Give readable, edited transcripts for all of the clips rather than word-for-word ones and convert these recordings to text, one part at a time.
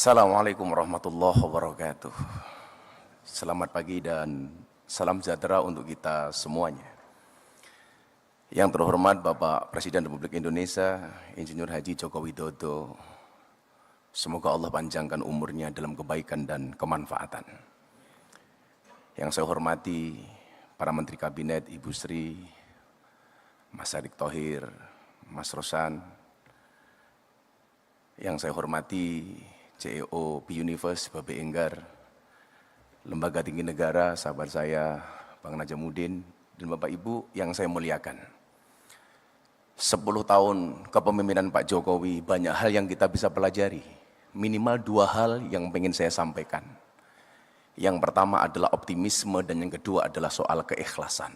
Assalamualaikum warahmatullahi wabarakatuh. Selamat pagi dan salam sejahtera untuk kita semuanya. Yang terhormat Bapak Presiden Republik Indonesia, Insinyur Haji Joko Widodo, semoga Allah panjangkan umurnya dalam kebaikan dan kemanfaatan. Yang saya hormati para Menteri Kabinet, Ibu Sri, Mas Erick Thohir, Mas Rosan. Yang saya hormati CEO B-Universe, Bapak Enggar, Lembaga Tinggi Negara, sahabat saya, Bang Najamuddin, dan Bapak Ibu yang saya muliakan. 10 tahun kepemimpinan Pak Jokowi, banyak hal yang kita bisa pelajari. Minimal 2 hal yang ingin saya sampaikan. Yang pertama adalah optimisme dan yang kedua adalah soal keikhlasan.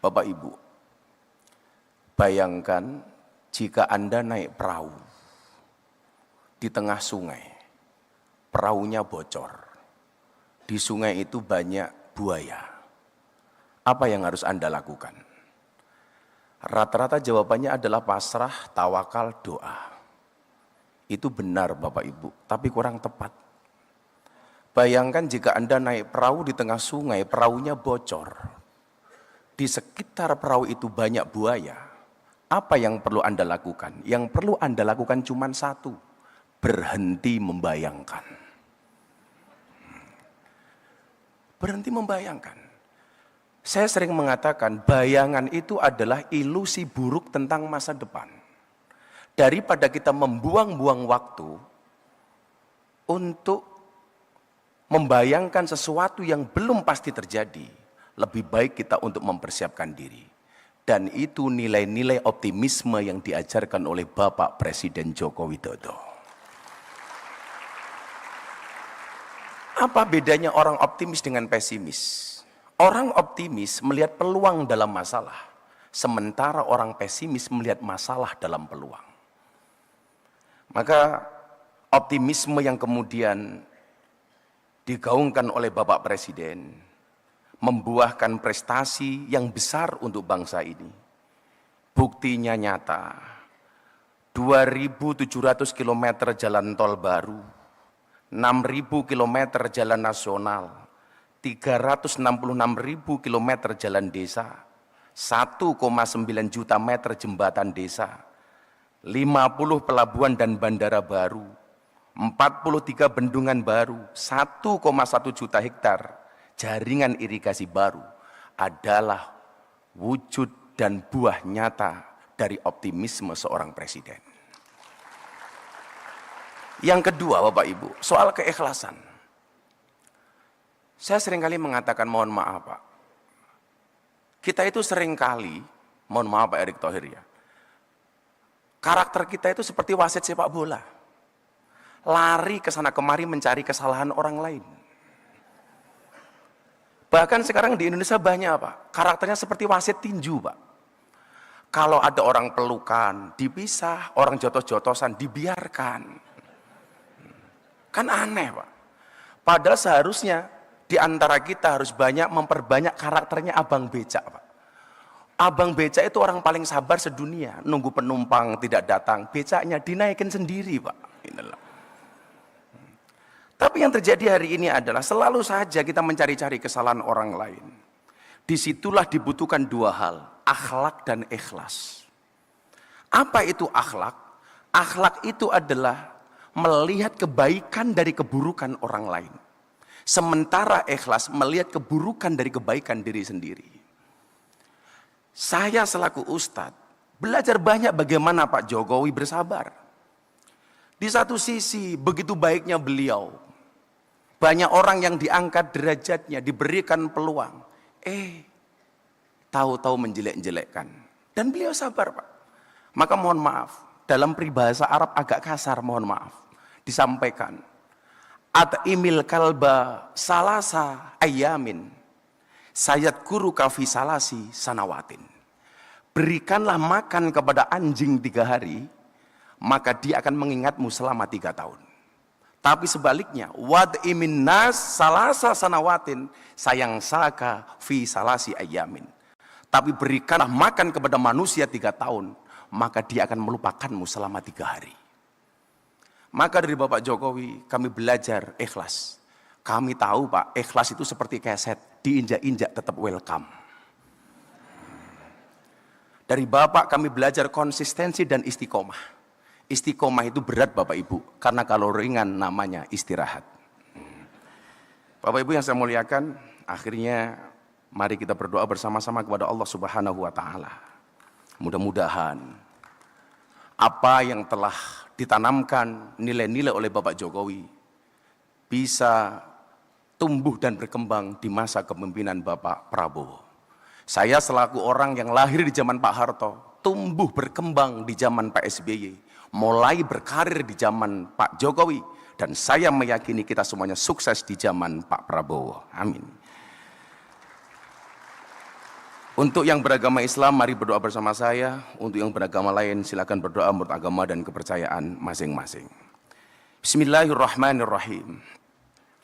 Bapak Ibu, bayangkan jika Anda naik perahu di tengah sungai, perahunya bocor. Di sungai itu banyak buaya. Apa yang harus Anda lakukan? Rata-rata jawabannya adalah pasrah, tawakal, doa. Itu benar Bapak Ibu, tapi kurang tepat. Bayangkan jika Anda naik perahu di tengah sungai, perahunya bocor. Di sekitar perahu itu banyak buaya. Apa yang perlu Anda lakukan? Yang perlu Anda lakukan cuma satu. Berhenti membayangkan. Berhenti membayangkan. Saya sering mengatakan bayangan itu adalah ilusi buruk tentang masa depan. Daripada kita membuang-buang waktu untuk membayangkan sesuatu yang belum pasti terjadi, lebih baik kita untuk mempersiapkan diri. Dan itu nilai-nilai optimisme yang diajarkan oleh Bapak Presiden Joko Widodo. Apa bedanya orang optimis dengan pesimis? Orang optimis melihat peluang dalam masalah, sementara orang pesimis melihat masalah dalam peluang. Maka optimisme yang kemudian digaungkan oleh Bapak Presiden membuahkan prestasi yang besar untuk bangsa ini. Buktinya nyata, 2.700 km jalan tol baru, 6.000 km jalan nasional, 366.000 km jalan desa, 1,9 juta meter jembatan desa, 50 pelabuhan dan bandara baru, 43 bendungan baru, 1,1 juta hektar jaringan irigasi baru adalah wujud dan buah nyata dari optimisme seorang presiden. Yang kedua Bapak Ibu, soal keikhlasan. Saya seringkali mengatakan mohon maaf Pak. Kita itu seringkali, mohon maaf Pak Erick Thohir ya, karakter kita itu seperti wasit sepak bola. Lari ke sana kemari mencari kesalahan orang lain. Bahkan sekarang di Indonesia banyak Pak, karakternya seperti wasit tinju Pak. Kalau ada orang pelukan, dipisah, orang jotos-jotosan, dibiarkan. Kan aneh Pak. Padahal seharusnya di antara kita harus memperbanyak karakternya abang becak Pak. Abang becak itu orang paling sabar sedunia. Nunggu penumpang tidak datang, becaknya dinaikin sendiri Pak. Inilah. Tapi yang terjadi hari ini adalah selalu saja kita mencari-cari kesalahan orang lain. Disitulah dibutuhkan 2 hal, akhlak dan ikhlas. Apa itu akhlak? Akhlak itu adalah melihat kebaikan dari keburukan orang lain. Sementara ikhlas melihat keburukan dari kebaikan diri sendiri. Saya selaku ustadz, belajar banyak bagaimana Pak Jokowi bersabar. Di satu sisi begitu baiknya beliau. Banyak orang yang diangkat derajatnya, diberikan peluang. Tahu-tahu menjelek-jelekkan. Dan beliau sabar Pak. Maka mohon maaf, dalam peribahasa Arab agak kasar, mohon maaf. Disampaikan at'imil kalba salasa ayamin sayat guru kafi salasi sanawatin. Berikanlah makan kepada anjing 3 hari, maka dia akan mengingatmu selama 3 tahun. Tapi sebaliknya, wad'imin nas salasa sanawatin sayang saka fi salasi ayamin. Tapi berikanlah makan kepada manusia 3 tahun, maka dia akan melupakanmu selama 3 hari. Maka dari Bapak Jokowi kami belajar ikhlas. Kami tahu Pak, ikhlas itu seperti keset, diinjak-injak tetap welcome. Dari Bapak kami belajar konsistensi dan istiqomah. Istiqomah itu berat Bapak Ibu, karena kalau ringan namanya istirahat. Bapak Ibu yang saya muliakan, akhirnya mari kita berdoa bersama-sama kepada Allah Subhanahu wa Ta'ala. Mudah-mudahan apa yang telah ditanamkan nilai-nilai oleh Bapak Jokowi bisa tumbuh dan berkembang di masa kepemimpinan Bapak Prabowo. Saya selaku orang yang lahir di zaman Pak Harto, tumbuh berkembang di zaman Pak SBY, mulai berkarir di zaman Pak Jokowi, dan saya meyakini kita semuanya sukses di zaman Pak Prabowo. Amin. Untuk yang beragama Islam, mari berdoa bersama saya. Untuk yang beragama lain, silakan berdoa menurut agama dan kepercayaan masing-masing. Bismillahirrahmanirrahim.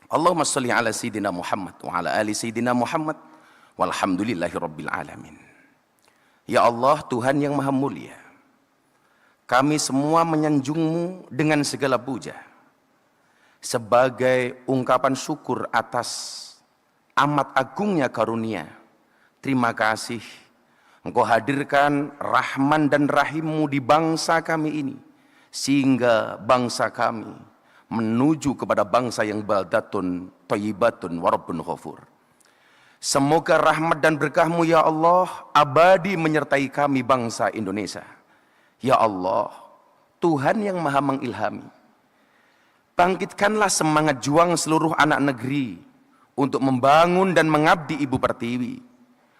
Allahumma sholli ala Sayyidina Muhammad wa ala ali Sayyidina Muhammad walhamdulillahi rabbil alamin. Ya Allah, Tuhan yang maha mulia, kami semua menyanjung-Mu dengan segala puja sebagai ungkapan syukur atas amat agungnya karunia. Terima kasih Engkau hadirkan rahman dan rahim-Mu di bangsa kami ini, sehingga bangsa kami menuju kepada bangsa yang baldatun thayyibatun wa rabbun ghafur. Semoga rahmat dan berkah-Mu ya Allah abadi menyertai kami bangsa Indonesia. Ya Allah, Tuhan yang maha mengilhami, bangkitkanlah semangat juang seluruh anak negeri untuk membangun dan mengabdi Ibu Pertiwi,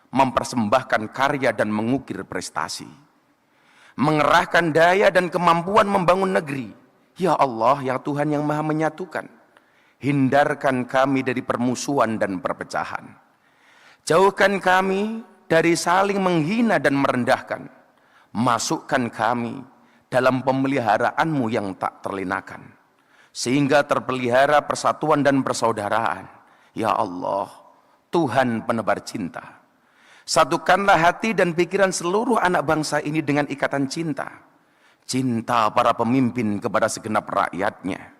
mempersembahkan karya dan mengukir prestasi, mengerahkan daya dan kemampuan membangun negeri. Ya Allah, ya Tuhan yang maha menyatukan, hindarkan kami dari permusuhan dan perpecahan. Jauhkan kami dari saling menghina dan merendahkan. Masukkan kami dalam pemeliharaan-Mu yang tak terlinakan, sehingga terpelihara persatuan dan persaudaraan. Ya Allah, Tuhan penebar cinta, satukanlah hati dan pikiran seluruh anak bangsa ini dengan ikatan cinta. Cinta para pemimpin kepada segenap rakyatnya,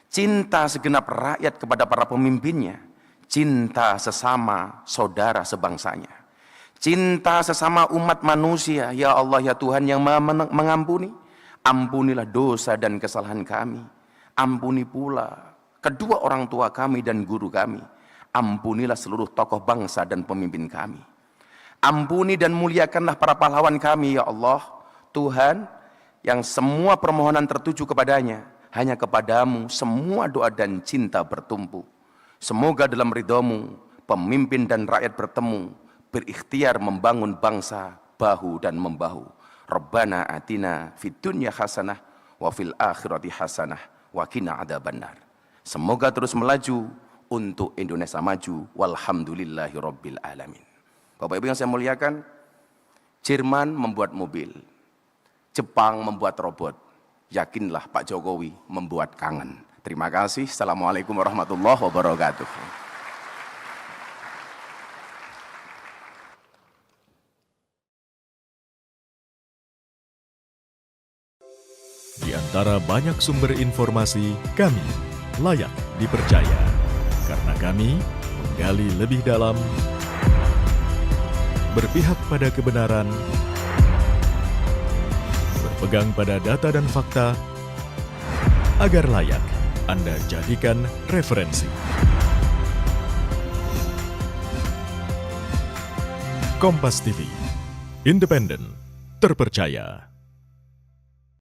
cinta segenap rakyat kepada para pemimpinnya, cinta sesama saudara sebangsanya, cinta sesama umat manusia. Ya Allah, ya Tuhan yang maha mengampuni, ampunilah dosa dan kesalahan kami. Ampuni pula kedua orang tua kami dan guru kami. Ampunilah seluruh tokoh bangsa dan pemimpin kami. Ampuni dan muliakanlah para pahlawan kami ya Allah. Tuhan yang semua permohonan tertuju kepadanya, hanya kepadamu semua doa dan cinta bertumpu. Semoga dalam ridho-Mu pemimpin dan rakyat bertemu, berikhtiar membangun bangsa bahu dan membahu. Rabbana atina fid dunya hasanah wa fil akhirati hasanah wa qina adzabannar. Semoga terus melaju untuk Indonesia maju. Walhamdulillahi rabbil alamin. Bapak Ibu yang saya muliakan, Jerman membuat mobil, Jepang membuat robot, yakinlah Pak Jokowi membuat kangen. Terima kasih. Assalamualaikum warahmatullahi wabarakatuh. Di antara banyak sumber informasi, kami layak dipercaya karena kami menggali lebih dalam, berpihak pada kebenaran, berpegang pada data dan fakta, agar layak Anda jadikan referensi. Kompas TV, independen, terpercaya.